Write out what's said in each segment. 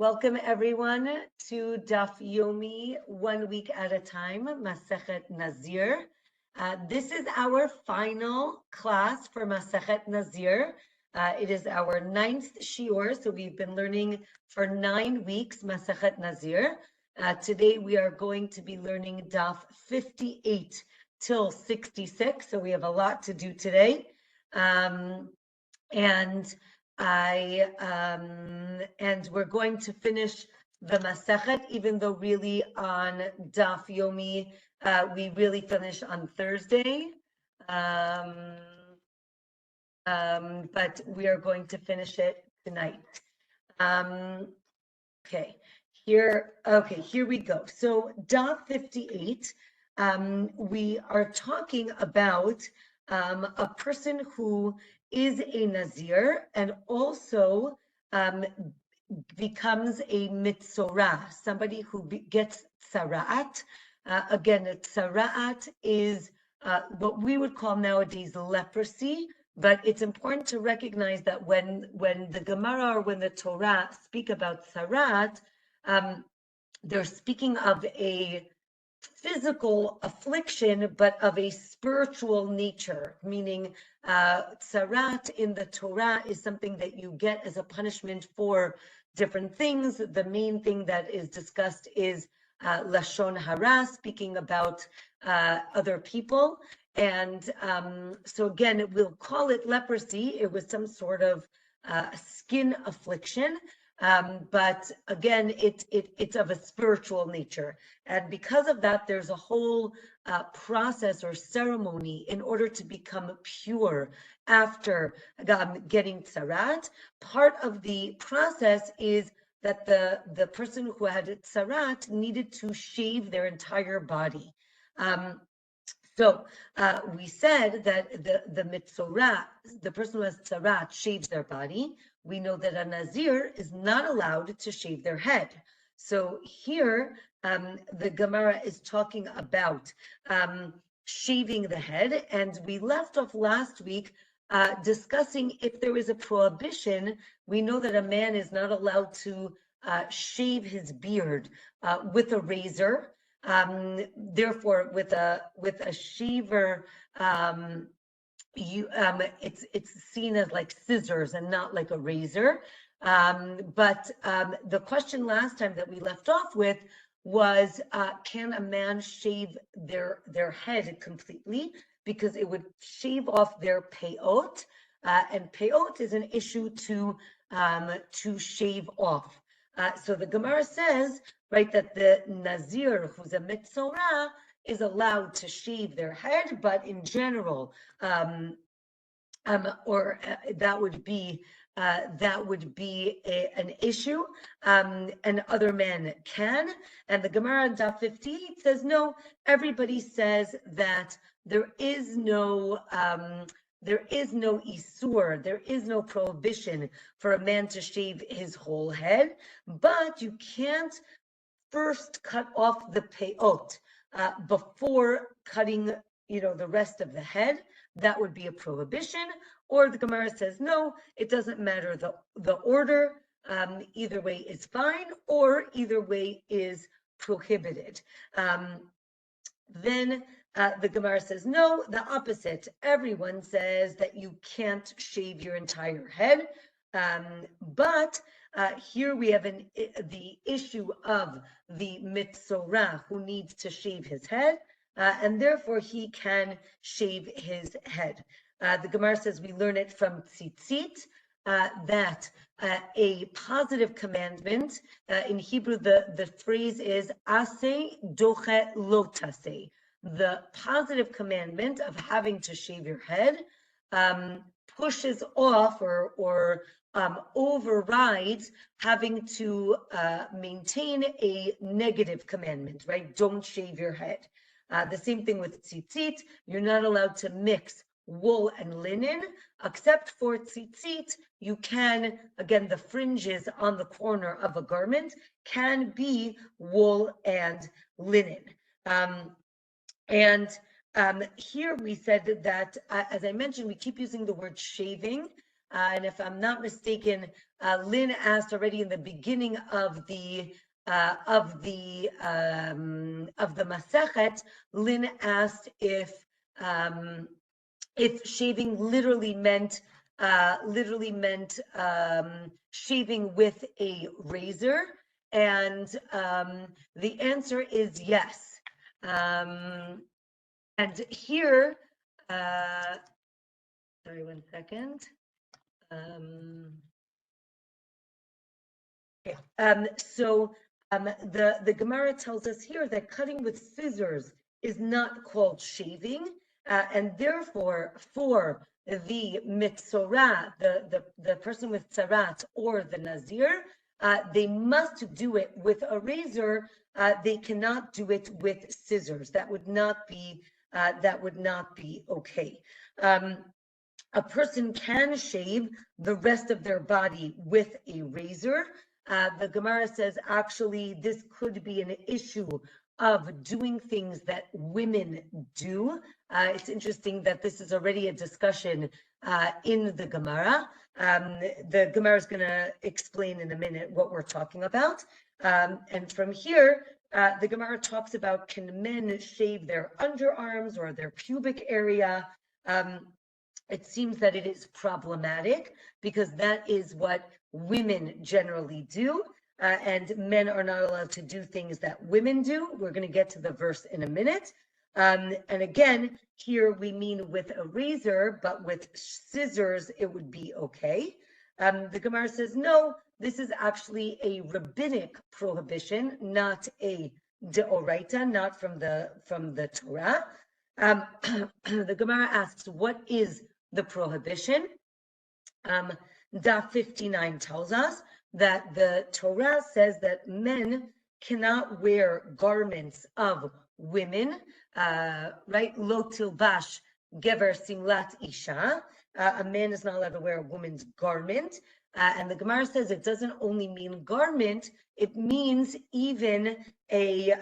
Welcome everyone to Daf Yomi, 1 week at a time, Masechet Nazir. This is our final class for Masechet Nazir. It is our 9th shiur, so we've been learning for 9 weeks Masechet Nazir. Today we are going to be learning Daf 58 till 66, so we have a lot to do today. And we're going to finish the Masechet, even though really on Daf Yomi, we really finish on Thursday. But we are going to finish it tonight. Here we go. So Daf 58, we are talking about a person who is a Nazir and also becomes a Metzora, somebody who gets tzara'at. Again, a tzara'at is what we would call nowadays leprosy, but it's important to recognize that when the Gemara or when the Torah speak about tzara'at, they're speaking of a physical affliction, but of a spiritual nature, meaning tzara'at in the Torah is something that you get as a punishment for different things. The main thing that is discussed is lashon hara, speaking about other people. And so again, we'll call it leprosy. It was some sort of skin affliction. But again, it's of a spiritual nature. And because of that, there's a whole process or ceremony in order to become pure after getting tzara'at. Part of the process is that the person who had tzara'at needed to shave their entire body. So we said that the Metzora, the person who has tzara'at, shaves their body. We know that a Nazir is not allowed to shave their head. So here, the Gemara is talking about shaving the head, and we left off last week discussing if there is a prohibition. We know that a man is not allowed to shave his beard with a razor. Therefore, with a shaver, it's seen as like scissors and not like a razor. But the question last time that we left off with was, can a man shave their head completely? Because it would shave off their peot, and peot is an issue to shave off. So the Gemara says, right, that the Nazir, who's a Metzora, is allowed to shave their head, but in general, that would be an issue, and other men can. And the Gemara in Daf 58 says no. Everybody says that there is no isur, there is no prohibition for a man to shave his whole head, but you can't first cut off the peot before cutting, the rest of the head. That would be a prohibition. Or the Gemara says, no, it doesn't matter the order. Either way is fine, or either way is prohibited. Then the Gemara says, no, the opposite. Everyone says that you can't shave your entire head. But here we have the issue of the Metzora who needs to shave his head, and therefore he can shave his head. The Gemara says we learn it from tzitzit, that a positive commandment, in Hebrew the phrase is aseh doche lo taseh. The positive commandment of having to shave your head pushes off or overrides having to maintain a negative commandment, right? Don't shave your head. The same thing with tzitzit. You're not allowed to mix wool and linen, except for tzitzit. You can, again, the fringes on the corner of a garment can be wool and linen. Here we said that, as I mentioned, we keep using the word shaving. And if I'm not mistaken, Lynn asked already in the beginning of the Masechet. Lynn asked if shaving literally meant shaving with a razor, and the answer is yes. And here, sorry, 1 second. So the Gemara tells us here that cutting with scissors is not called shaving, and therefore for the Metzora, the person with tzarat or the Nazir, they must do it with a razor. They cannot do it with scissors. That would not be okay. A person can shave the rest of their body with a razor. The Gemara says actually this could be an issue of doing things that women do. It's interesting that this is already a discussion in the Gemara. The Gemara is going to explain in a minute what we're talking about. And from here, the Gemara talks about, can men shave their underarms or their pubic area? It seems that it is problematic because that is what women generally do, and men are not allowed to do things that women do. We're going to get to the verse in a minute. And again, here we mean with a razor, but with scissors, it would be okay. The Gemara says, no, this is actually a rabbinic prohibition, not a deoraita, not from the Torah. The Gemara asks, what is the prohibition? Daf 59 tells us that the Torah says that men cannot wear garments of women, right? Lo tilbash gever simlat isha. A man is not allowed to wear a woman's garment. And the Gemara says it doesn't only mean garment, it means even a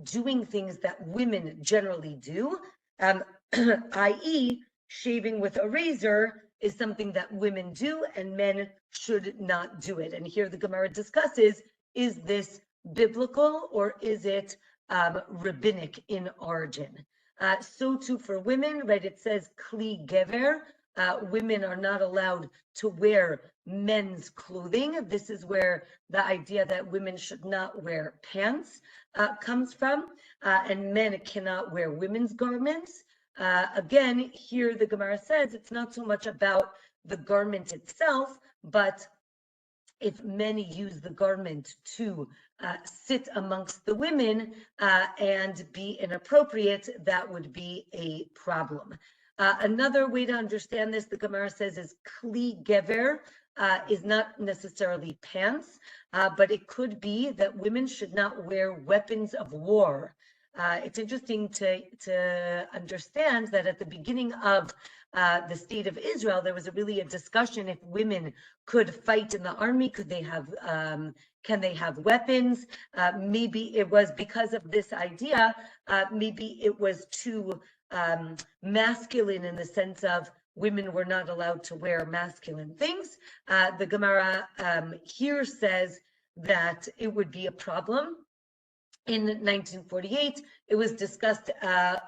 doing things that women generally do, i.e., shaving with a razor is something that women do and men should not do it. And here the Gemara discusses, is this biblical or is it rabbinic in origin? So too for women, right? It says kli gever. Women are not allowed to wear men's clothing. This is where the idea that women should not wear pants comes from, and men cannot wear women's garments. Again, here the Gemara says it's not so much about the garment itself, but if men use the garment to sit amongst the women and be inappropriate, that would be a problem. Another way to understand this, the Gemara says, is kli gever is not necessarily pants, but it could be that women should not wear weapons of war. It's interesting to understand that at the beginning of the state of Israel, there was really a discussion if women could fight in the army. Could they have, can they have weapons? Maybe it was because of this idea, maybe it was too masculine in the sense of women were not allowed to wear masculine things. The Gemara here says that it would be a problem. In 1948, it was discussed,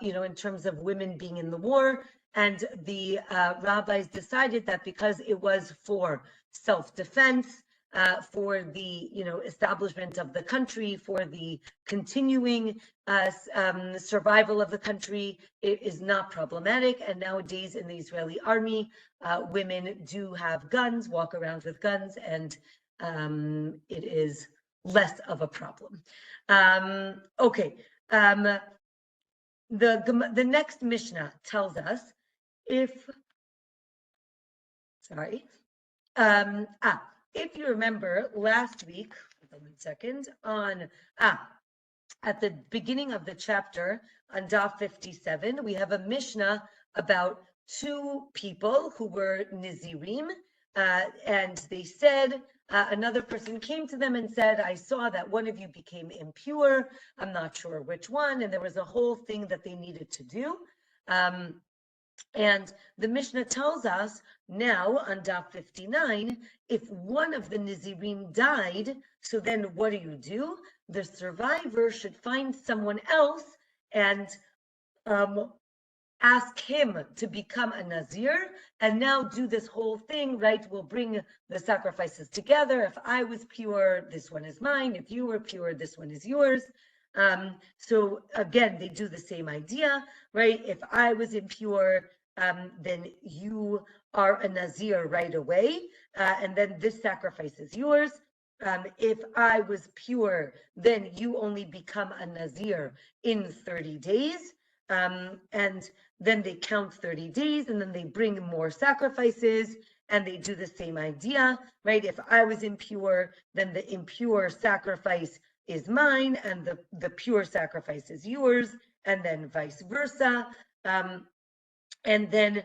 in terms of women being in the war, and the rabbis decided that because it was for self-defense, for the establishment of the country, for the continuing survival of the country, it is not problematic. And nowadays in the Israeli army, women do have guns, walk around with guns, and it is less of a problem. Okay. The next Mishnah tells us if you remember last week, hold on 1 second, at the beginning of the chapter on Daf 57, we have a Mishnah about two people who were Nazirim, and they said, another person came to them and said, I saw that one of you became impure. I'm not sure which one. And there was a whole thing that they needed to do. And the Mishnah tells us now on Daf 59, if one of the Nazirim died, so then what do? The survivor should find someone else and ask him to become a Nazir and now do this whole thing, right? We'll bring the sacrifices together. If I was pure, this one is mine. If you were pure, this one is yours. So again, they do the same idea, right? If I was impure, then you are a Nazir right away, and then this sacrifice is yours. If I was pure, then you only become a Nazir in 30 days. And then they count 30 days and then they bring more sacrifices and they do the same idea, right? If I was impure, then the impure sacrifice is mine and the pure sacrifice is yours, and then vice versa. And then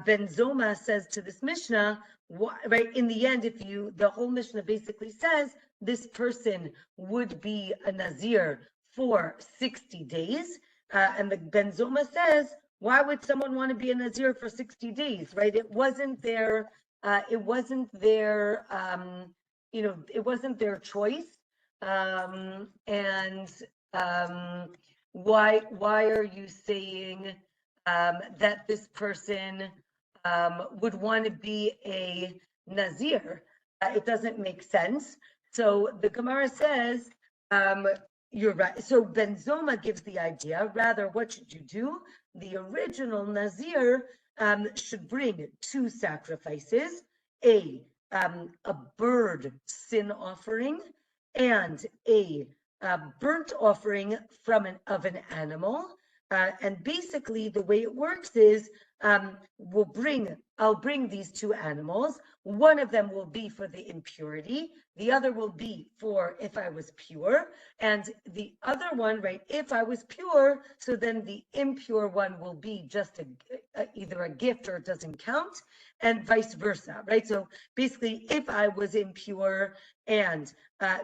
Ben Zoma says to this Mishnah, right, in the end, the whole Mishnah basically says this person would be a Nazir for 60 days. And the Ben Zoma says, why would someone want to be a Nazir for 60 days, right? It wasn't their choice. Why are you saying that this person would want to be a Nazir? It doesn't make sense. So the Gemara says, you're right. So Ben Zoma gives the idea, rather, what should you do? The original Nazir should bring two sacrifices, a bird sin offering and a burnt offering of an animal. And basically the way it works is I'll bring these two animals. One of them will be for the impurity. The other will be for if I was pure. And the other one, right, if I was pure, so then the impure one will be just either a gift or it doesn't count, and vice versa, right? So basically, if I was impure and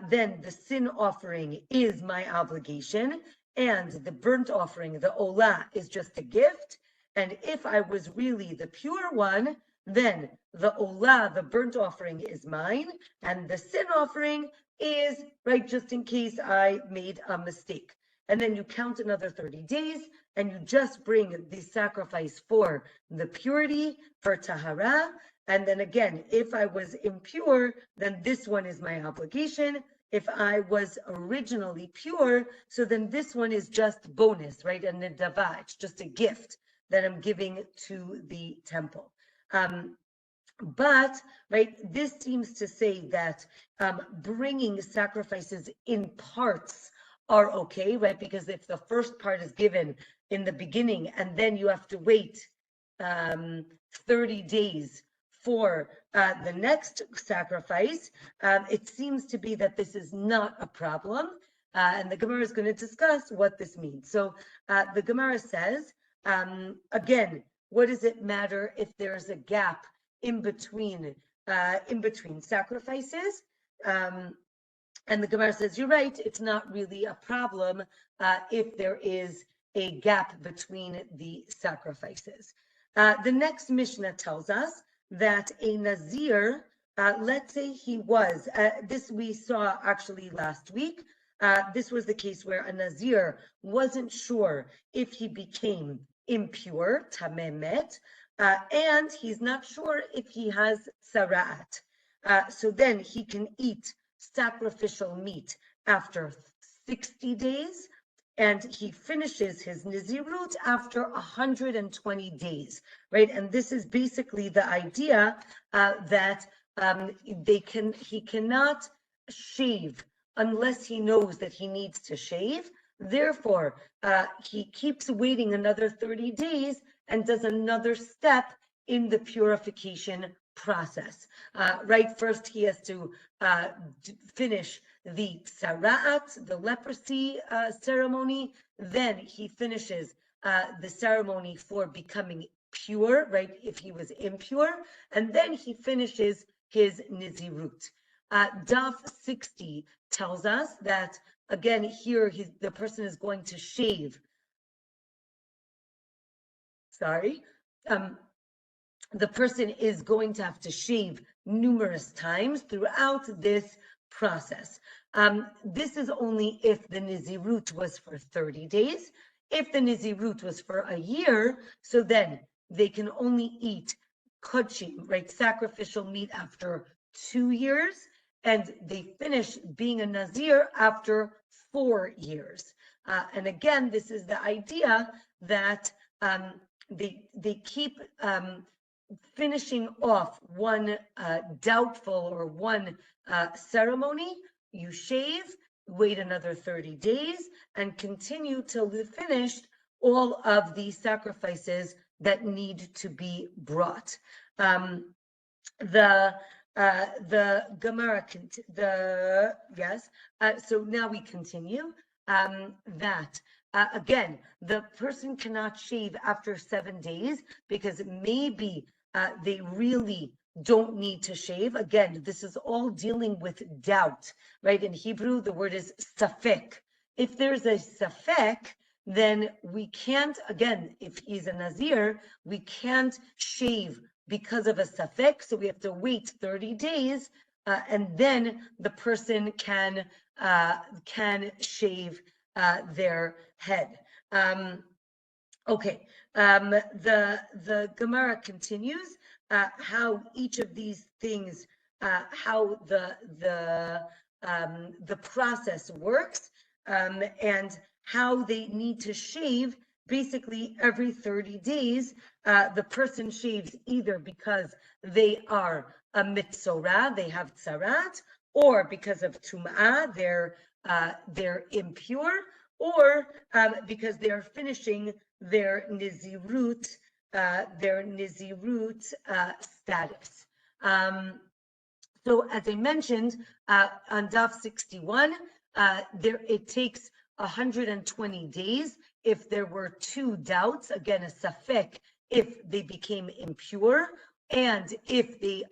then the sin offering is my obligation, and the burnt offering, the olah, is just a gift. And if I was really the pure one, then the olah, the burnt offering, is mine, and the sin offering is, right, just in case I made a mistake. And then you count another 30 days, and you just bring the sacrifice for the purity, for tahara. And then again, if I was impure, then this one is my obligation. If I was originally pure, so then this one is just bonus, right? And nedava, it's just a gift that I'm giving to the temple. But, right, this seems to say that bringing sacrifices in parts are okay, right? Because if the first part is given in the beginning and then you have to wait 30 days for the next sacrifice, it seems to be that this is not a problem. And the Gemara is going to discuss what this means. So the Gemara says, again, what does it matter if there's a gap in between sacrifices? And the Gemara says, you're right, it's not really a problem if there is a gap between the sacrifices. The next Mishnah tells us that a Nazir, let's say he was, this we saw actually last week, this was the case where a Nazir wasn't sure if he became impure, tamemet, and he's not sure if he has sarat. So then he can eat sacrificial meat after 60 days, and he finishes his Nazirut after 120 days, right? And this is basically the idea that he cannot shave unless he knows that he needs to shave. Therefore, he keeps waiting another 30 days and does another step in the purification process, right? First, he has to finish the sarat, the leprosy ceremony. Then he finishes the ceremony for becoming pure, right? If he was impure, and then he finishes his nizirut. Daf 60 tells us that, again, here the person is going to shave. Sorry. the person is going to have to shave numerous times throughout this process. This is only if the Nizirut was for 30 days. If the Nizirut was for a year, so then they can only eat kodshim, right, sacrificial meat after 2 years, and they finish being a Nazir after 4 years. And again, this is the idea that they keep finishing off one doubtful or one ceremony. You shave, wait another 30 days, and continue till you finished all of the sacrifices that need to be brought. The Gemara, so now we continue that. Again, the person cannot shave after 7 days because maybe they really don't need to shave. Again, this is all dealing with doubt, right? In Hebrew, the word is safek. If there's a safek, then we can't, again, if he's a Nazir, we can't shave because of a safek, so we have to wait 30 days, and then the person can shave their head. Okay, the Gemara continues how each of these things, how the process works, and how they need to shave. Basically, every 30 days, the person shaves either because they are a Metzora, they have tzarat, or because of tum'ah, they're impure, or because they are finishing their nizirut status. So as I mentioned, on Daf 61, it takes 120 days if there were 2 doubts, again, a safek, if they became impure, and if they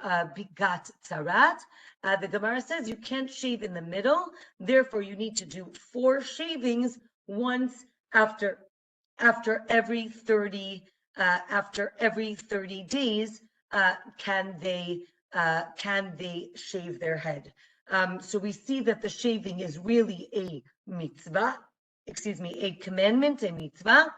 got tzarat. The Gemara says you can't shave in the middle, therefore you need to do 4 shavings once after every 30 days. Can they shave their head? So we see that the shaving is really a mitzvah, a commandment, a mitzvah,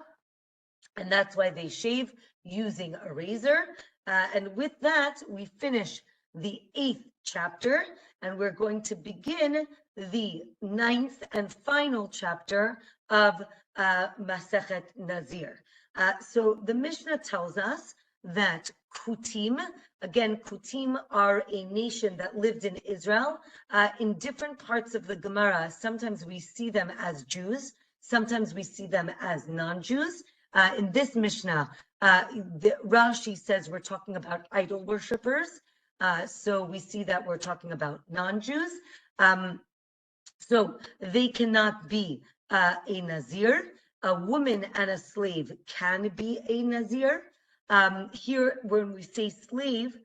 and that's why they shave using a razor. And with that, we finish the 8th chapter, and we're going to begin the 9th and final chapter of Masechet Nazir. So the Mishnah tells us that Kutim, again, Kutim are a nation that lived in Israel. In different parts of the Gemara, sometimes we see them as Jews, sometimes we see them as non-Jews. In this Mishnah, Rashi says we're talking about idol worshippers. So we see that we're talking about non-Jews. So they cannot be a Nazir. A woman and a slave can be a Nazir. Here, when we say slave,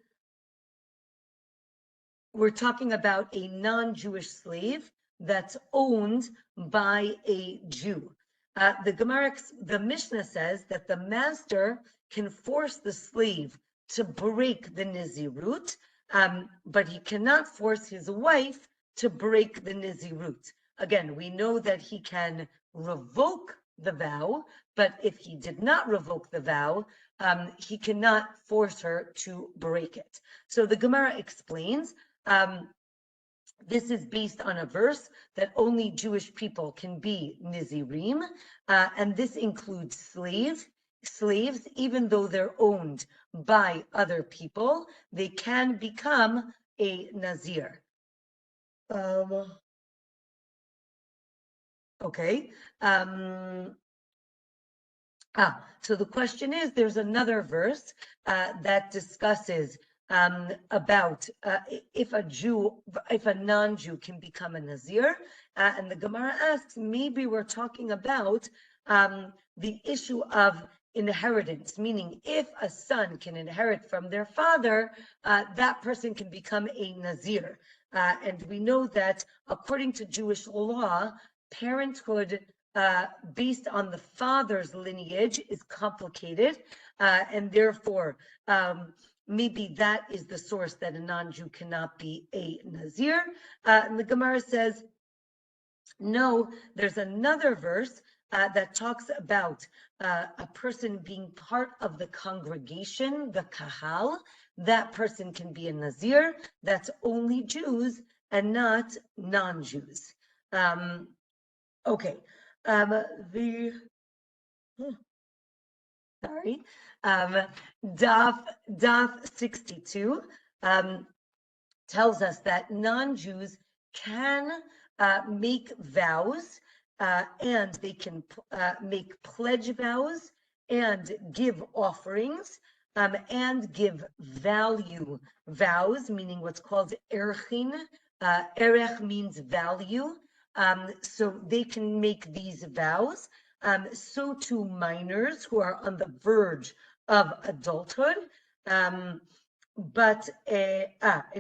we're talking about a non-Jewish slave that's owned by a Jew. The Mishnah says that the master can force the slave to break the Nizirut, but he cannot force his wife to break the Nizirut. Again, we know that he can revoke the vow, but if he did not revoke the vow, he cannot force her to break it. So the Gemara explains, this is based on a verse that only Jewish people can be Nizirim, and this includes slaves, even though they're owned by other people, they can become a Nazir. Okay. So the question is, there's another verse that discusses about if a non-Jew can become a Nazir, and the Gemara asks, maybe we're talking about the issue of inheritance, meaning if a son can inherit from their father, that person can become a Nazir. And we know that according to Jewish law, parenthood based on the father's lineage is complicated, and therefore maybe that is the source that a non-Jew cannot be a Nazir. And the Gemara says, no, there's another verse that talks about a person being part of the congregation, the kahal. That person can be a Nazir. That's only Jews and not non-Jews. Okay. Sorry. Daf 62 tells us that non-Jews can make vows, and they can make pledge vows and give offerings, and give value vows, meaning what's called erchin. Erech means value. So they can make these vows. So too minors who are on the verge of adulthood. And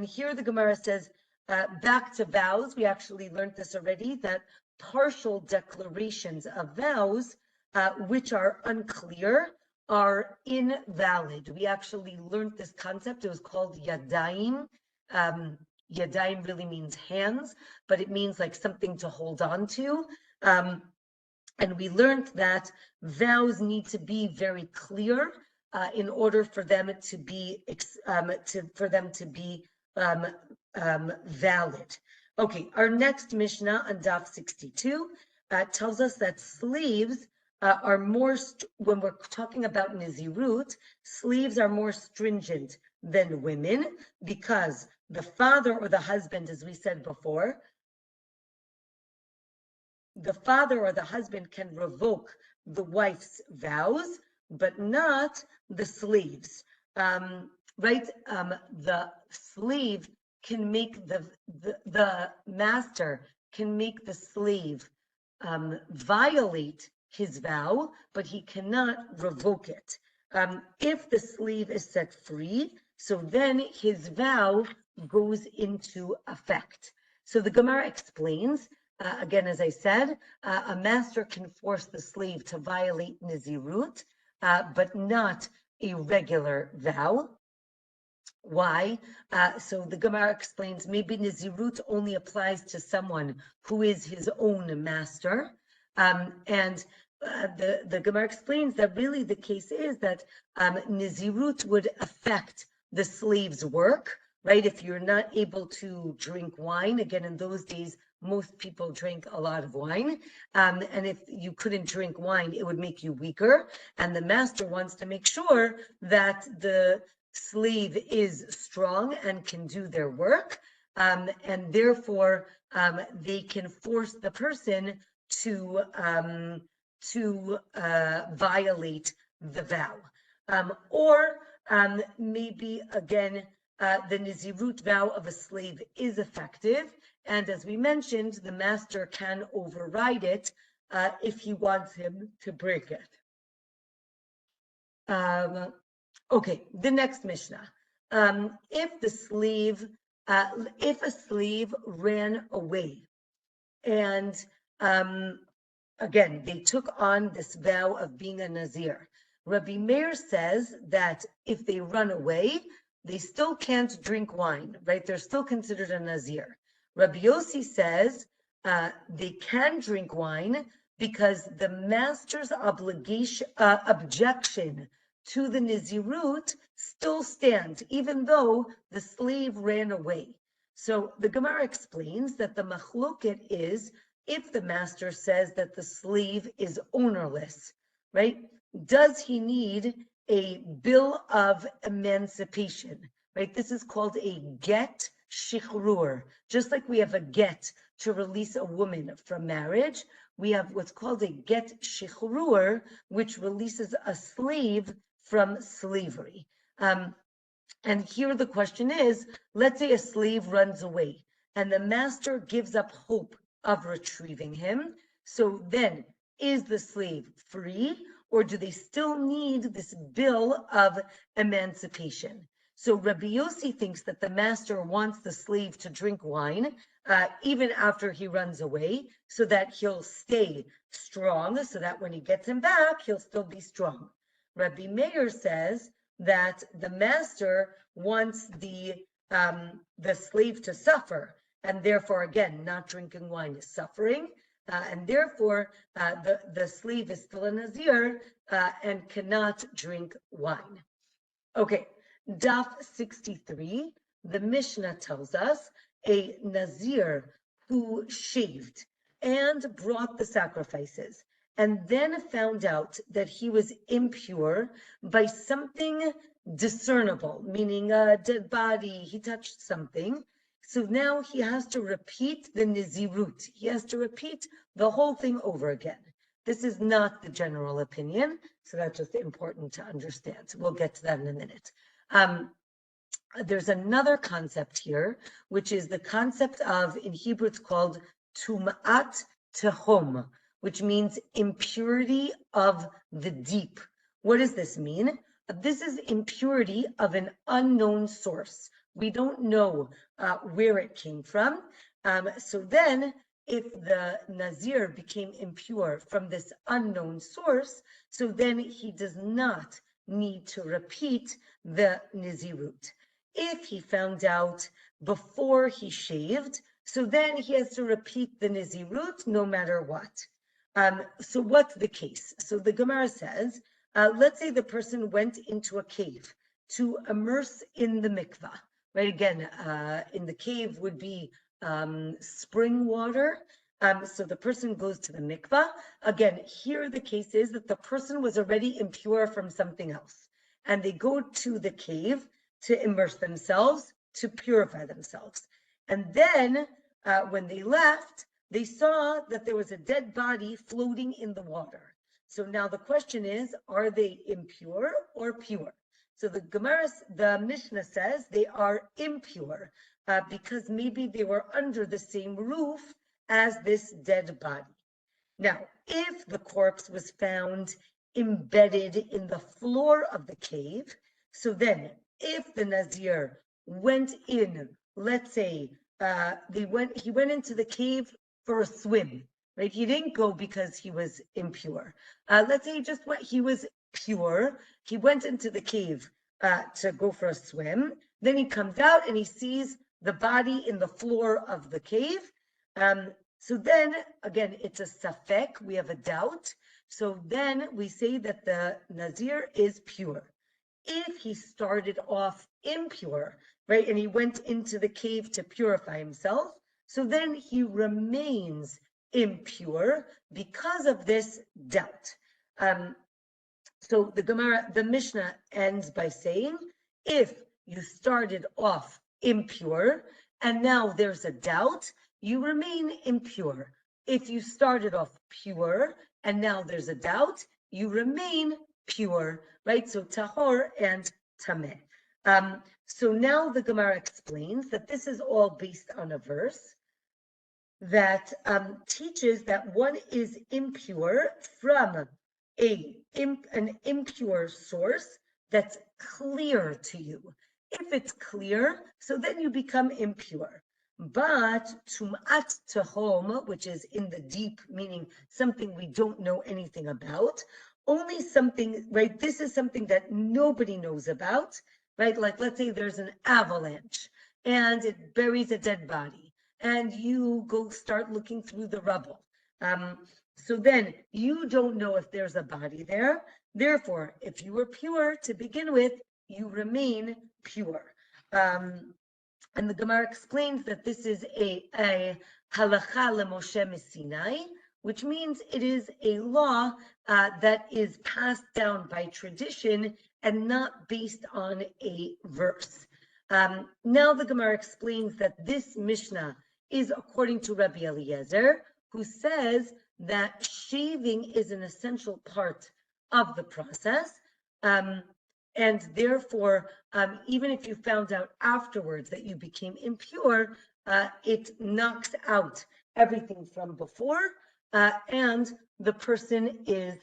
here the Gemara says, back to vows, we actually learned this already, that partial declarations of vows, which are unclear, are invalid. We actually learned this concept. It was called yadayim. Yadayim really means hands, but it means like something to hold on to. And we learned that vows need to be very clear in order for them to be valid. Okay, our next Mishnah on Daf 62 tells us that slaves are more, when we're talking about Nazirut, slaves are more stringent than women because the father or the husband, as we said before, the father or the husband can revoke the wife's vows, but not the slaves, right? The slave can make the master can make the slave violate his vow, but he cannot revoke it. If the slave is set free, so then his vow goes into effect. So the Gemara explains, again, as I said, a master can force the slave to violate Nazirut, but not a regular vow. Why? So the Gemara explains maybe Nazirut only applies to someone who is his own master. And the Gemara explains that really the case is that Nazirut would affect the slave's work, right? If you're not able to drink wine, again, in those days, most people drank a lot of wine. And if you couldn't drink wine, it would make you weaker. And the master wants to make sure that the slave is strong and can do their work. And therefore, they can force the person to violate the vow. Or maybe, again, the Nazirut vow of a slave is effective. And as we mentioned, the master can override it if he wants him to break it. Okay, the next Mishnah. If a slave ran away, and again, they took on this vow of being a Nazir. Rabbi Meir says that if they run away, they still can't drink wine, right? They're still considered a Nazir. Rabbi Yossi says they can drink wine because the master's objection to the Nazirut still stands, even though the slave ran away. So the Gemara explains that the machloket is if the master says that the slave is ownerless, right? Does he need a bill of emancipation, right? This is called a get shichrur. Just like we have a get to release a woman from marriage, we have what's called a get shichrur, which releases a slave from slavery. And here the question is, let's say a slave runs away and the master gives up hope of retrieving him. So then, is the slave free, or do they still need this bill of emancipation? So Rabbi Yossi thinks that the master wants the slave to drink wine even after he runs away, so that he'll stay strong, so that when he gets him back, he'll still be strong. Rabbi Meir says that the master wants the slave to suffer, and therefore, again, not drinking wine is suffering, and therefore the slave is still a Nazir and cannot drink wine. Okay, Daf 63, the Mishnah tells us a Nazir who shaved and brought the sacrifices and then found out that he was impure by something discernible, meaning a dead body, he touched something. So now he has to repeat the Nazirut. He has to repeat the whole thing over again. This is not the general opinion, so that's just important to understand. We'll get to that in a minute. There's another concept here, which is the concept of, in Hebrew, it's called Tum'at Tehom, which means impurity of the deep. What does this mean? This is impurity of an unknown source. We don't know where it came from. So then, if the Nazir became impure from this unknown source, so then he does not need to repeat the Nazirut. If he found out before he shaved, so then he has to repeat the Nazirut no matter what. So what's the case? So the Gemara says, let's say the person went into a cave to immerse in the mikvah, right? Again, in the cave would be spring water. So the person goes to the mikvah. Again, here the case is that the person was already impure from something else, and they go to the cave to immerse themselves, to purify themselves. And then when they left, they saw that there was a dead body floating in the water. So now the question is, are they impure or pure? So the Mishnah says they are impure because maybe they were under the same roof as this dead body. Now, if the corpse was found embedded in the floor of the cave, so then if the Nazir went in, let's say he went into the cave for a swim, right? He didn't go because he was impure. Let's say he was pure. He went into the cave to go for a swim. Then he comes out and he sees the body in the floor of the cave. So then, again, it's a safek, we have a doubt. So then we say that the Nazir is pure. If he started off impure, right, and he went into the cave to purify himself, so then he remains impure because of this doubt. So the Mishnah ends by saying, if you started off impure and now there's a doubt, you remain impure. If you started off pure and now there's a doubt, you remain pure, right? So tahor and tameh. So now the Gemara explains that this is all based on a verse that teaches that one is impure from an impure source that's clear to you. If it's clear, so then you become impure. But tum'at tehom, which is in the deep, meaning something we don't know anything about, only something, right? This is something that nobody knows about, right? Like, let's say there's an avalanche and it buries a dead body, and you go start looking through the rubble. So then you don't know if there's a body there. Therefore, if you were pure to begin with, you remain pure. And the Gemara explains that this is a halacha leMoshe Sinai, which means it is a law that is passed down by tradition and not based on a verse. Now the Gemara explains that this Mishnah is according to Rabbi Eliezer, who says that shaving is an essential part of the process. And therefore, even if you found out afterwards that you became impure, it knocks out everything from before, and the person is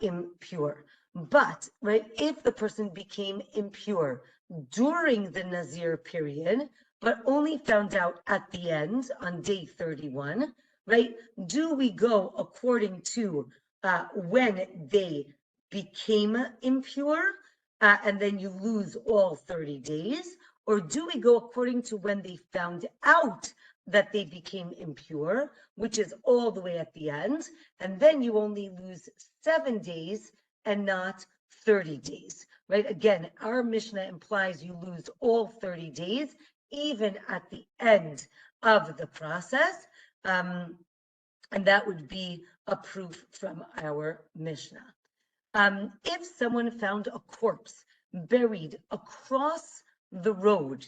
impure. But, right, if the person became impure during the Nazir period, but only found out at the end on day 31, right? Do we go according to when they became impure, and then you lose all 30 days? Or do we go according to when they found out that they became impure, which is all the way at the end, and then you only lose 7 days and not 30 days, right? Again, our Mishnah implies you lose all 30 days, even at the end of the process. And that would be a proof from our Mishnah. If someone found a corpse buried across the road,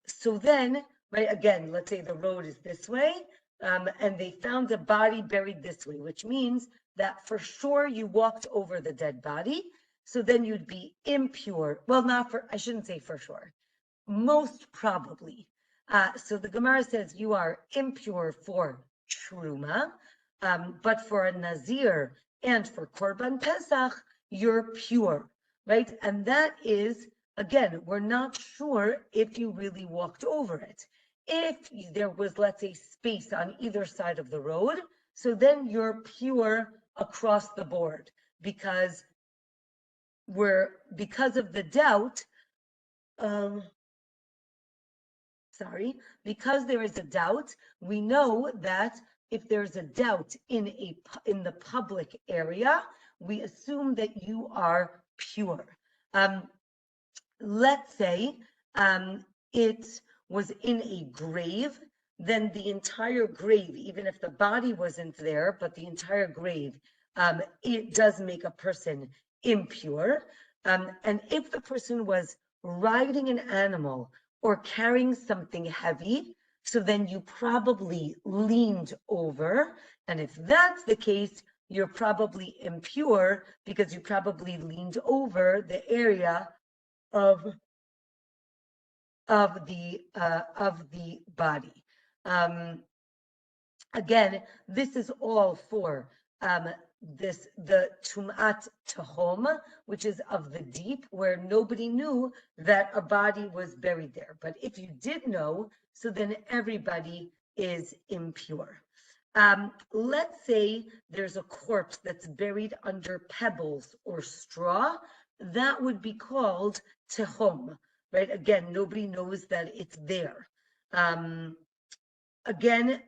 so then, right, again, let's say the road is this way, and they found a body buried this way, which means that for sure you walked over the dead body, so then you'd be impure. Well, I shouldn't say for sure, most probably. So the Gemara says you are impure for Truma, but for a Nazir and for Korban Pesach, you're pure, right? And that is, again, we're not sure if you really walked over it. If there was, let's say, space on either side of the road, so then you're pure across the board, because of the doubt, because there is a doubt, we know that if there's a doubt in the public area, we assume that you are pure. Let's say it was in a grave, then the entire grave, even if the body wasn't there, but the entire grave, it does make a person impure. And if the person was riding an animal or carrying something heavy, so then you probably leaned over. And if that's the case, you're probably impure because you probably leaned over the area of the body. Again, this is all for the Tumat Tahom, which is of the deep, where nobody knew that a body was buried there. But if you did know, so then everybody is impure. Let's say there's a corpse that's buried under pebbles or straw. That would be called Tahom, right? Again, nobody knows that it's there. Again,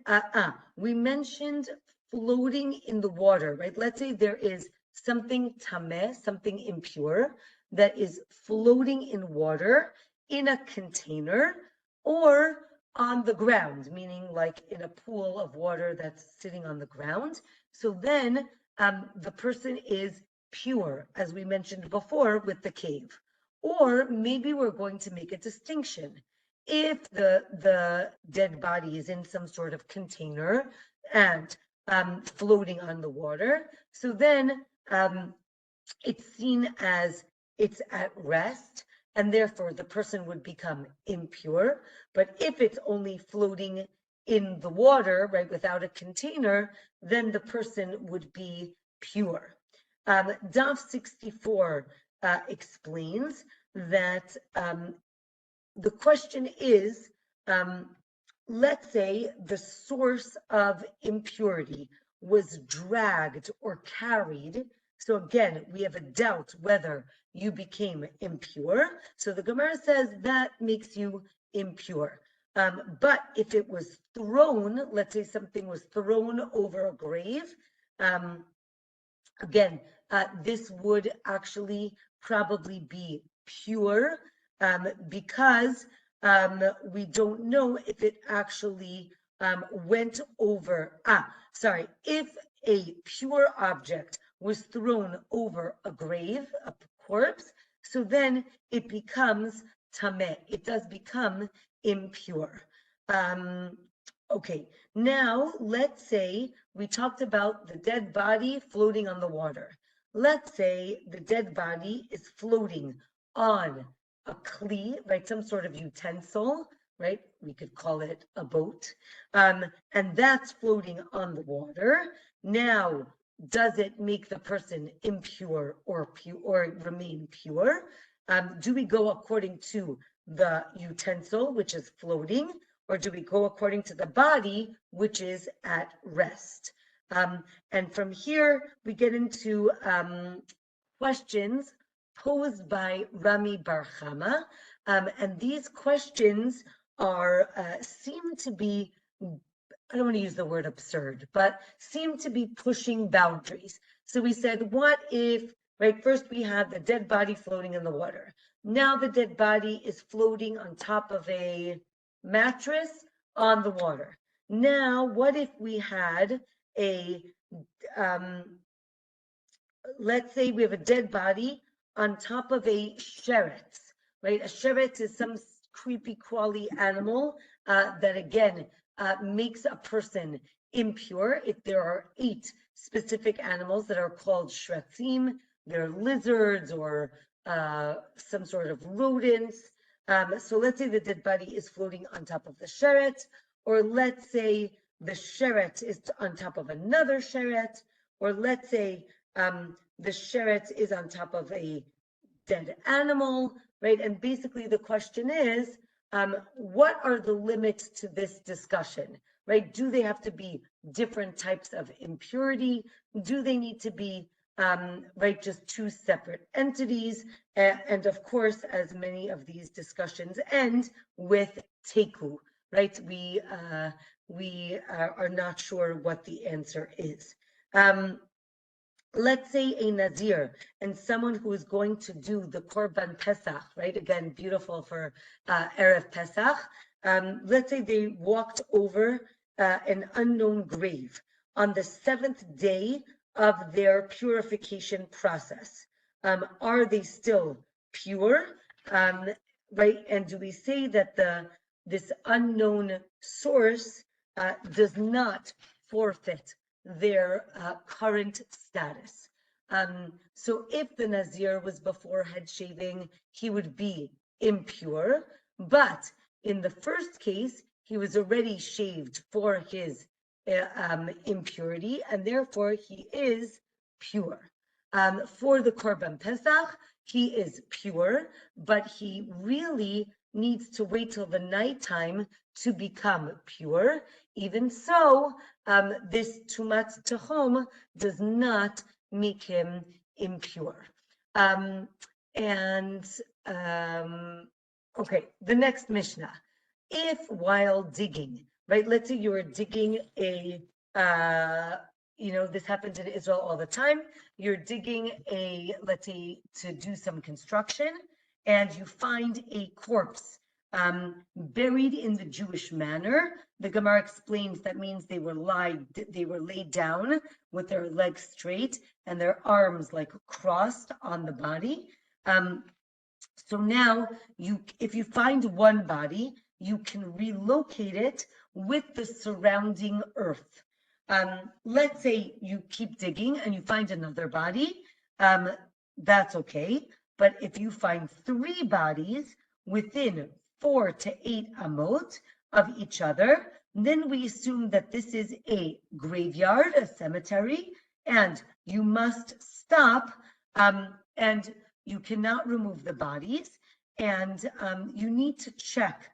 we mentioned floating in the water, right? Let's say there is something tameh, something impure, that is floating in water in a container or on the ground, meaning like in a pool of water that's sitting on the ground. So then the person is pure, as we mentioned before with the cave. Or maybe we're going to make a distinction. If the dead body is in some sort of container and floating on the water, so then it's seen as it's at rest, and therefore the person would become impure. But if it's only floating in the water, right, without a container, then the person would be pure. Daf 64 explains that the question is, let's say the source of impurity was dragged or carried. So again, we have a doubt whether you became impure. So the Gemara says that makes you impure. But if it was thrown, let's say something was thrown over a grave, again, this would actually probably be pure because we don't know if it actually went over. If a pure object was thrown over a grave, a corpse, so then it becomes tameh. It does become impure. Okay, now let's say we talked about the dead body floating on the water. Let's say the dead body is floating on a kli, right? Some sort of utensil, right? We could call it a boat. And that's floating on the water. Now, does it make the person impure or remain pure? Do we go according to the utensil, which is floating, or do we go according to the body, which is at rest? And from here, we get into questions posed by Rami Bar Chama, and these questions are seem to be, I don't want to use the word absurd, but seem to be pushing boundaries. So we said, what if, right, first we had the dead body floating in the water. Now the dead body is floating on top of a mattress on the water. Now, what if we had a, let's say we have a dead body on top of a sheretz, right? A sheretz is some creepy crawly animal that again makes a person impure. There are 8 specific animals that are called shretzim. They're lizards or some sort of rodents. So let's say the dead body is floating on top of the sheretz, or let's say the sheretz is on top of another sheretz, or let's say the sheretz is on top of a dead animal, right? And basically the question is, what are the limits to this discussion, right? Do they have to be different types of impurity? Do they need to be, right, just 2 separate entities? And of course, as many of these discussions end with teku, right? We are not sure what the answer is. Let's say a Nazir and someone who is going to do the Korban Pesach, right? Again, beautiful for Erev Pesach. Let's say they walked over an unknown grave on the 7th day of their purification process. Are they still pure? Right? And do we say that this unknown source does not forfeit their current status? So if the Nazir was before head shaving, he would be impure, but in the first case, he was already shaved for his impurity, and therefore he is pure. For the Korban Pesach, he is pure, but he really needs to wait till the nighttime to become pure. Even so, this tumat tehom does not make him impure. Okay, the next Mishnah. If while digging, right, let's say you are digging a, this happens in Israel all the time. You're digging let's say to do some construction, and you find a corpse buried in the Jewish manner. The Gemara explains that means they were laid down with their legs straight and their arms like crossed on the body. So now if you find one body, you can relocate it with the surrounding earth. Let's say you keep digging and you find another body, that's okay. But if you find 3 bodies within 4 to 8 amot of each other, then we assume that this is a graveyard, a cemetery, and you must stop, and you cannot remove the bodies, and you need to check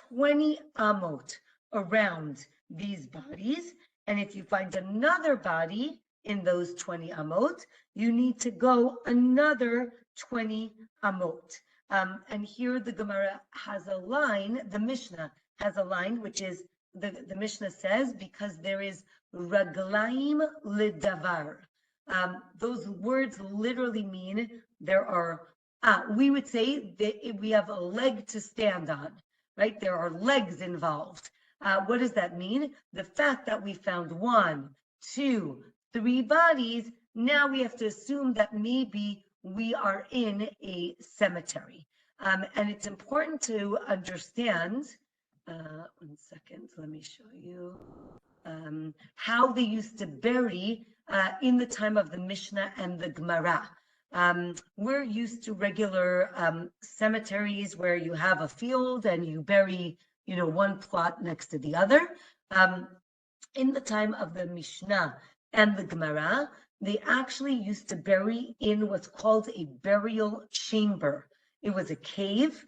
20 amot around these bodies. And if you find another body in those 20 amot, you need to go another 20 amot. And here the Gemara has a line, the Mishnah has a line, which is, the Mishnah says, because there is raglaim ledavar. Those words literally mean there are, we would say that we have a leg to stand on, right? There are legs involved. What does that mean? The fact that we found 1, 2, 3 bodies, now we have to assume that maybe we are in a cemetery. And it's important to understand, 1 second, let me show you, how they used to bury in the time of the Mishnah and the Gemara. We're used to regular cemeteries where you have a field and you bury, one plot next to the other. In the time of the Mishnah and the Gemara, they actually used to bury in what's called a burial chamber. it was a cave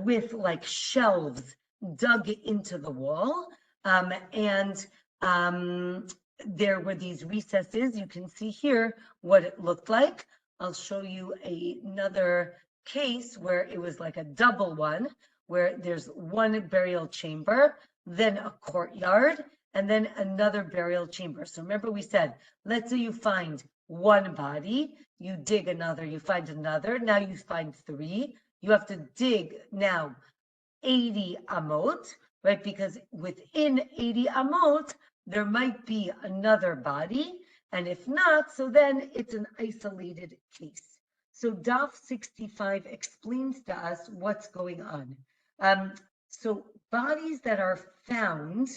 with like shelves dug into the wall, and there were these recesses. You can see here what it looked like. I'll show you another case where it was like a double one, where there's one burial chamber, then a courtyard, and then another burial chamber. So remember we said, let's say you find one body, you dig another, you find another, now you find three. You have to dig now 80 amot, right? Because within 80 amot, there might be another body. And if not, so then it's an isolated case. So Daf 65 explains to us what's going on. So bodies that are found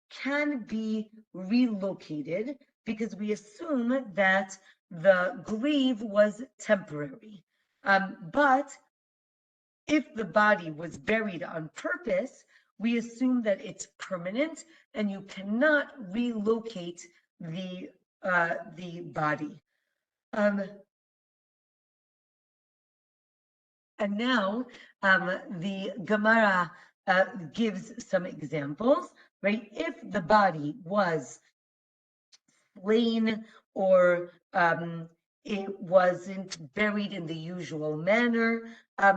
can be relocated because we assume that the grave was temporary. But if the body was buried on purpose, we assume that it's permanent and you cannot relocate the body. And now the Gemara gives some examples, right? If the body was slain or it wasn't buried in the usual manner,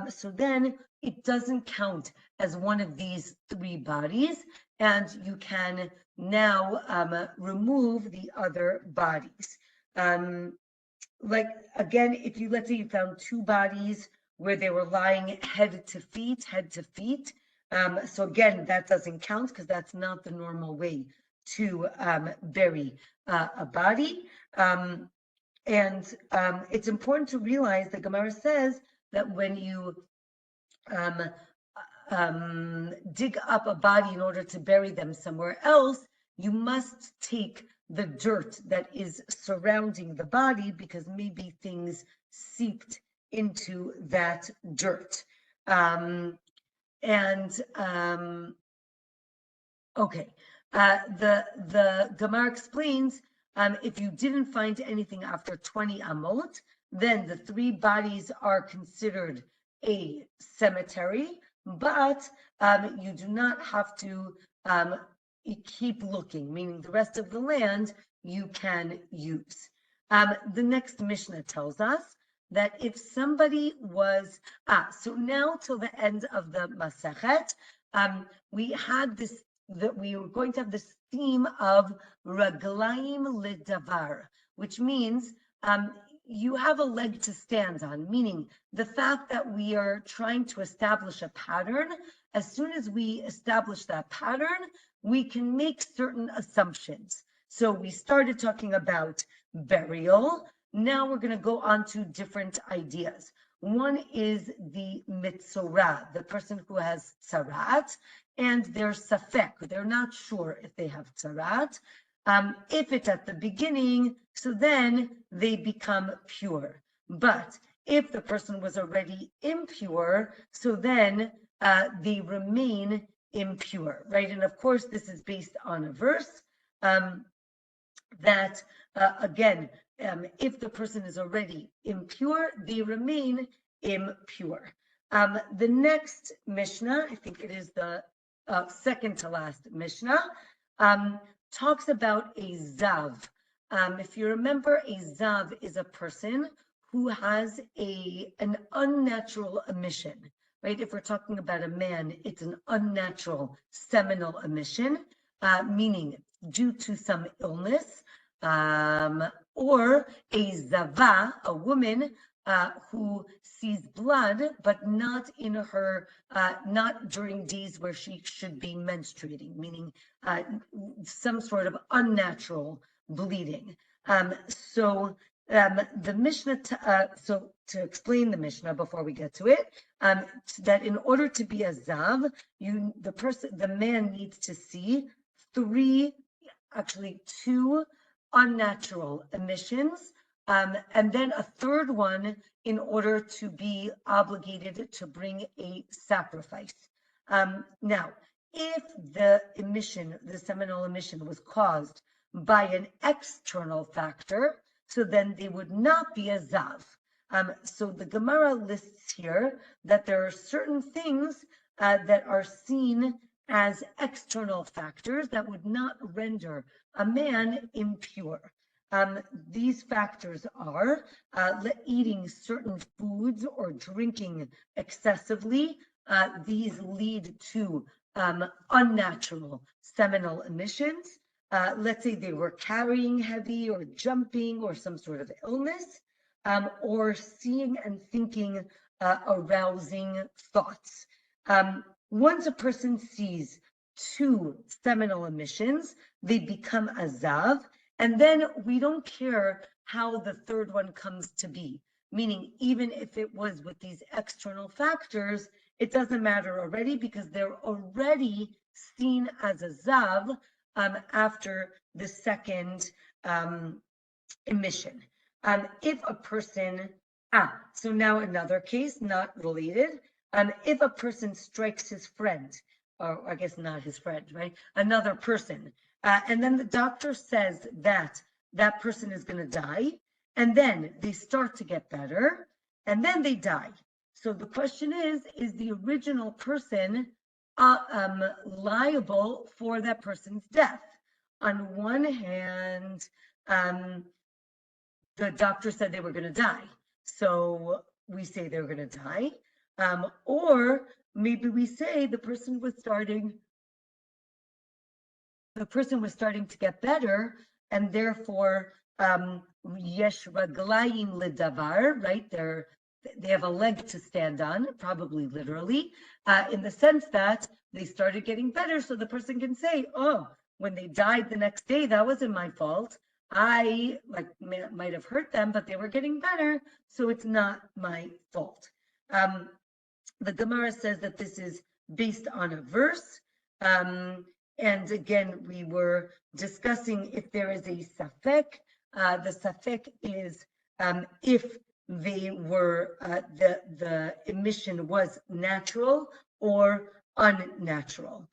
so then it doesn't count as one of these three bodies, and you can now remove the other bodies. Like again, if you, let's say you found two bodies where they were lying head to feet, so again, that doesn't count because that's not the normal way to bury a body. And it's important to realize that Gemara says that when you dig up a body in order to bury them somewhere else, you must take the dirt that is surrounding the body because maybe things seeped into that dirt. Okay, the Gemara explains if you didn't find anything after 20 amot, then the three bodies are considered a cemetery, but you do not have to keep looking, meaning the rest of the land you can use. The next Mishnah tells us that if somebody was, so now till the end of the Masechet, we had this, that we were going to have this theme of raglaim ledavar, which means you have a leg to stand on, meaning the fact that we are trying to establish a pattern. As soon as we establish that pattern, we can make certain assumptions. So we started talking about burial. Now we're going to go on to different ideas. One is the Metzora, the person who has tzarat, and they're safek, they're not sure if they have tzarat. If it's at the beginning, so then they become pure. But if the person was already impure, so then they remain impure, right? And of course, this is based on a verse that, again, if the person is already impure, they remain impure. The next Mishnah, I think it is the second to last Mishnah, talks about a zav. If you remember, a zav is a person who has an unnatural emission, right? If we're talking about a man, it's an unnatural seminal emission, meaning due to some illness, or a zava, a woman who sees blood, but not in her, not during days where she should be menstruating, meaning some sort of unnatural bleeding. So the Mishnah, so to explain the Mishnah before we get to it, that in order to be a zav, the man needs to see two unnatural emissions, and then a third one in order to be obligated to bring a sacrifice. Now, if the seminal emission was caused by an external factor, so then they would not be a zav. So the Gemara lists here that there are certain things that are seen as external factors that would not render a man impure. These factors are eating certain foods or drinking excessively. These lead to unnatural seminal emissions. Let's say they were carrying heavy or jumping or some sort of illness, or seeing and thinking arousing thoughts. Once a person sees two seminal emissions, they become a zav, and then we don't care how the third one comes to be. Meaning, even if it was with these external factors, it doesn't matter already because they're already seen as a zav after the second emission. If a person, so now another case, not related. If a person strikes his friend, or I guess not his friend, right? Another person, and then the doctor says that that person is going to die, and then they start to get better, and then they die. So the question is the original person liable for that person's death? On one hand, the doctor said they were going to die, so we say they're going to die. Or maybe we say the person was starting to get better, and therefore yesh raglayim ledavar, right? They have a leg to stand on, probably literally, in the sense that they started getting better, so the person can say, oh, when they died the next day, that wasn't my fault. I might have hurt them, but they were getting better, so it's not my fault. The Gemara says that this is based on a verse. And again, we were discussing if there is a safek. The safek is if they were the emission was natural or unnatural.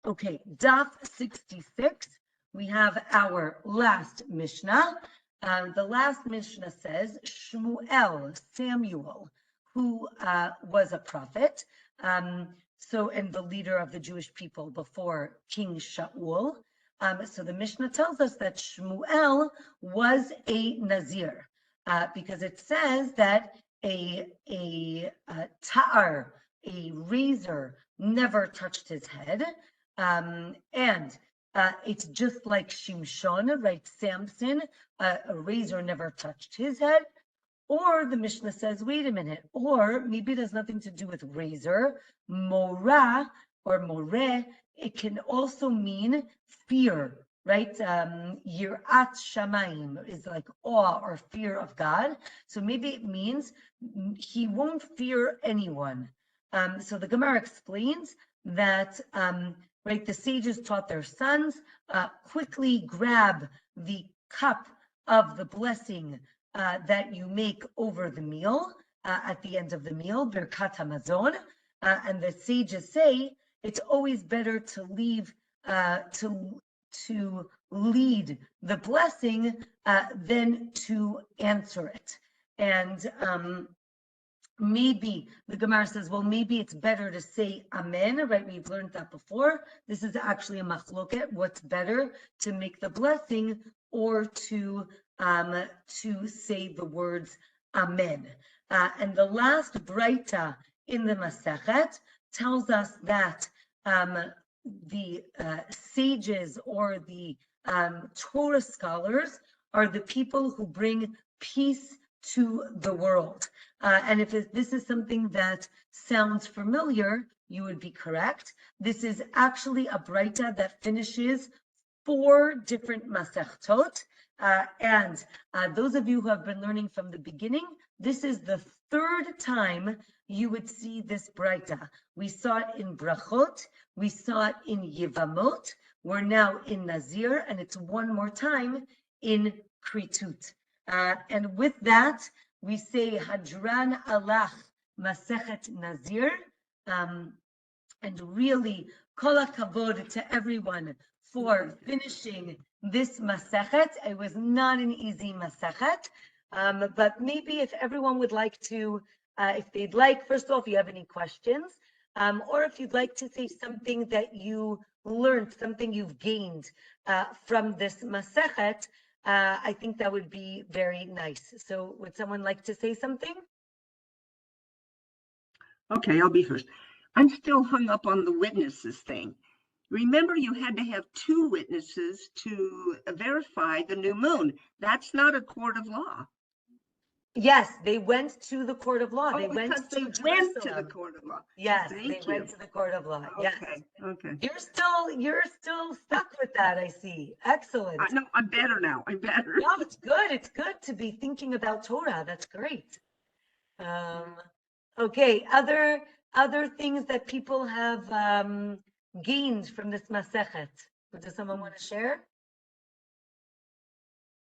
Okay, Daf 66. We have our last Mishnah. The last Mishnah says Shmuel, Samuel, who was a prophet, and the leader of the Jewish people before King Shaul. So the Mishnah tells us that Shmuel was a Nazir, because it says that a ta'ar, a razor, never touched his head, and it's just like Shimshon, right? Samson, a razor never touched his head. Or the Mishnah says, wait a minute, or maybe it has nothing to do with razor. Mora or more, it can also mean fear, right? Yirat shamayim is like awe or fear of God. So maybe it means he won't fear anyone. So the Gemara explains that, right, the sages taught their sons, quickly grab the cup of the blessing that you make over the meal, at the end of the meal, Birkat HaMazon, and the sages say it's always better to leave, to lead the blessing than to answer it. And maybe the Gemara says, well, maybe it's better to say Amen, right? We've learned that before. This is actually a machloket. What's better, to make the blessing or to say the words Amen? And the last Braita in the Masechet tells us that the sages or the Torah scholars are the people who bring peace to the world. And if this is something that sounds familiar, you would be correct. This is actually a Braita that finishes 4 different Masechtot. And those of you who have been learning from the beginning, this is the 3rd time you would see this Braita. We saw it in Brachot, we saw it in Yevamot, we're now in Nazir, and it's one more time in Kritut. And with that, we say Hadran Alach Masechet Nazir, and really Kol HaKavod to everyone for finishing this Masechet. It was not an easy Masechet, But maybe if everyone would like to, if they'd like, first of all, if you have any questions, or if you'd like to say something that you learned, something you've gained from this Masechet, I think that would be very nice. So would someone like to say something? Okay, I'll be first. I'm still hung up on the witnesses thing. Remember, you had to have 2 witnesses to verify the new moon. That's not a court of law. Yes, they went to the court of law. They went because they to went to the Jerusalem. court of law. Yes, Thank they you. went to the court of law. Yes. Okay. You're still stuck with that, I see. Excellent. No, I'm better now. I'm better. No, it's good. It's good to be thinking about Torah. That's great. Okay, other things that people have gained from this Masechet. Does someone want to share?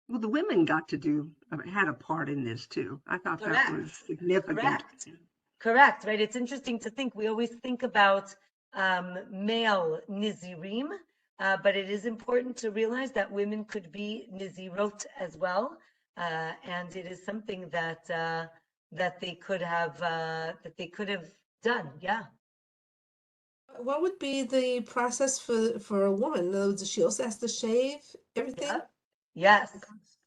Well, the women got to had a part in this too. I thought that was significant. Correct, right? It's interesting to think. We always think about male Nizirim, but it is important to realize that women could be Nizirot as well, and it is something that that they could have done. Yeah. What would be the process for a woman? In other words, she also has to shave everything? Yeah. Yes.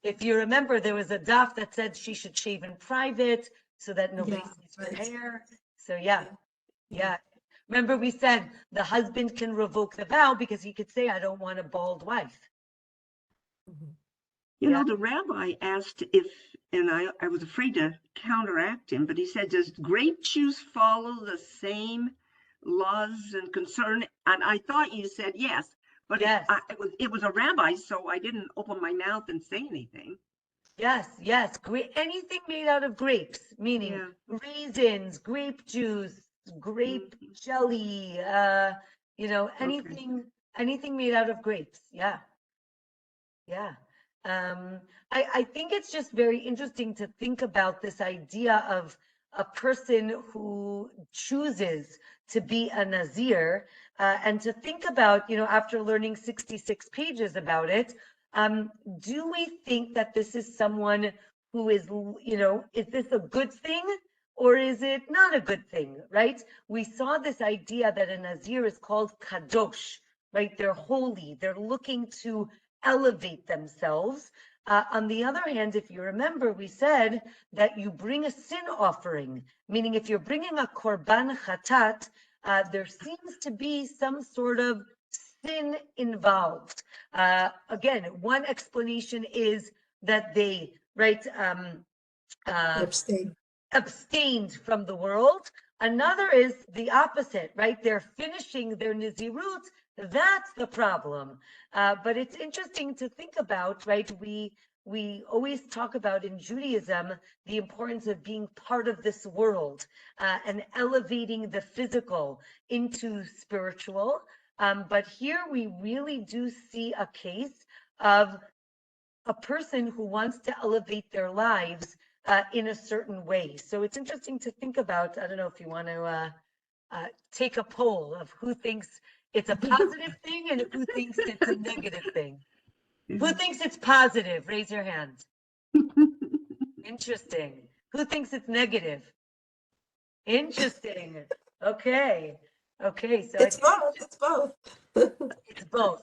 If you remember, there was a daf that said she should shave in private so that nobody sees her hair. So yeah. Remember, we said the husband can revoke the vow because he could say, I don't want a bald wife. You know, the rabbi asked if, and I was afraid to counteract him, but he said, does grape juice follow the same laws and concern? And I thought you said yes, but it was a rabbi, so I didn't open my mouth and say anything. Yes. Anything made out of grapes, meaning raisins, grape juice, grape jelly, anything made out of grapes. Yeah. I think it's just very interesting to think about this idea of a person who chooses to be a Nazir, and to think about, after learning 66 pages about it, do we think that this is someone who is, is this a good thing or is it not a good thing, right? We saw this idea that a Nazir is called kadosh, right? They're holy. They're looking to elevate themselves. On the other hand, if you remember, we said that you bring a sin offering, meaning if you're bringing a korban chatat, there seems to be some sort of sin involved. Again, one explanation is that they, abstained from the world. Another is the opposite, right? They're finishing their nizirut. That's the problem. But it's interesting to think about, right? We always talk about in Judaism the importance of being part of this world, and elevating the physical into spiritual. But here we really do see a case of a person who wants to elevate their lives in a certain way. So it's interesting to think about. I don't know if you want to take a poll of who thinks it's a positive thing and who thinks it's a negative thing. Who thinks it's positive? Raise your hand. Interesting. Who thinks it's negative? Interesting. Okay. So it's both. It's both.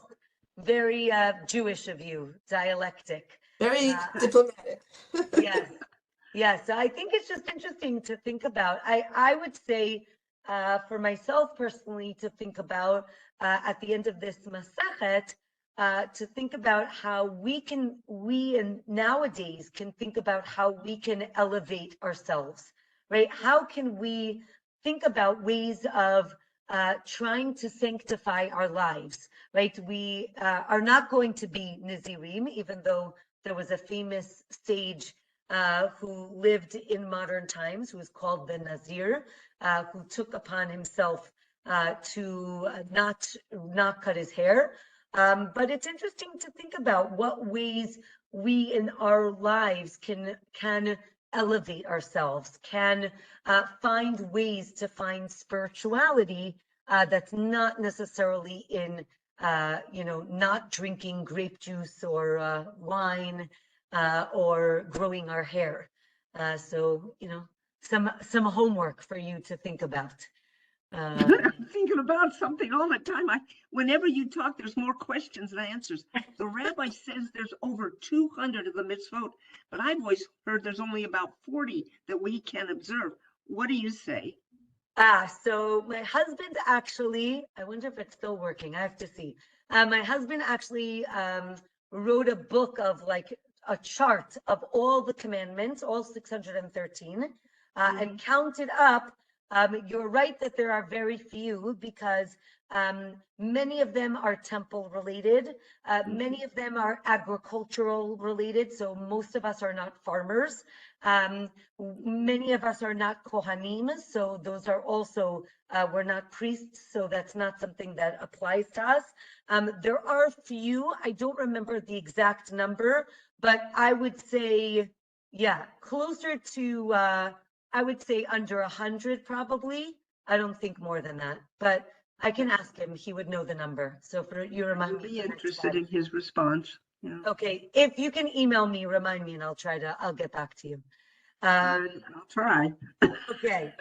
Very Jewish of you, dialectic. Very diplomatic. Yes. So I think it's just interesting to think about. I would say, for myself personally, to think about at the end of this Masechet, to think about how we nowadays can think about how we can elevate ourselves, right? How can we think about ways of trying to sanctify our lives, right? We are not going to be Nizirim, even though there was a famous sage who lived in modern times, who was called the Nazir, who took upon himself to not cut his hair. But it's interesting to think about what ways we in our lives can elevate ourselves, can find ways to find spirituality that's not necessarily in, not drinking grape juice or wine. or growing our hair. So, some homework for you to think about. I'm thinking about something all the time. Whenever you talk, there's more questions than answers. The rabbi says there's over 200 of the mitzvot, but I've always heard there's only about 40 that we can observe. What do you say? So my husband actually, I wonder if it's still working. I have to see. My husband actually wrote a book of like a chart of all the commandments, all 613, and counted up. You're right that there are very few because many of them are temple related. Many of them are agricultural related. So most of us are not farmers. Many of us are not Kohanim. So those are also, we're not priests. So that's not something that applies to us. There are few, I don't remember the exact number, but I would say, yeah, closer to, I would say under 100 probably. I don't think more than that, but I can ask him. He would know the number. So for you, remind me. I'd be interested in his response. Yeah. Okay, if you can email me, remind me, and I'll get back to you. I'll try. Okay.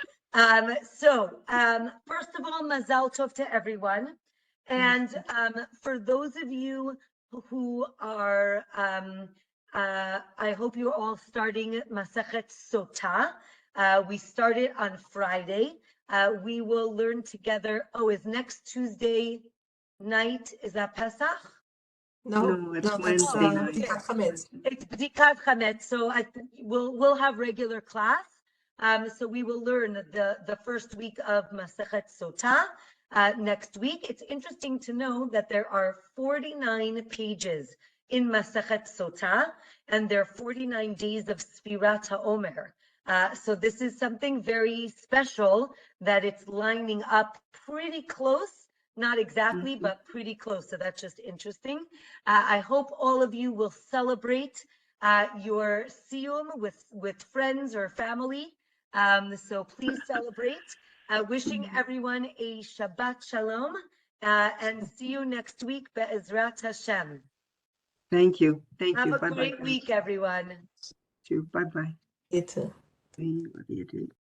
So first of all, Mazal Tov to everyone. And for those of you who are, I hope you're all starting Masechet Sotah. We started on Friday. We will learn together. Oh, is next Tuesday night, is that Pesach? No, it's Wednesday night. It's Bdikat Chametz. So we'll have regular class. So we will learn the first week of Masechet Sotah next week. It's interesting to know that there are 49 pages in Masechet Sotah, and there are 49 days of Sfirat HaOmer. So this is something very special that it's lining up pretty close, not exactly, but pretty close. So that's just interesting. I hope all of you will celebrate your SIYUM with friends or family. So please celebrate. Wishing everyone a Shabbat Shalom, and see you next week, Be'ezrat Hashem. Thank you. Thank you. Have a great week, everyone. Bye-bye. You too. What do you do?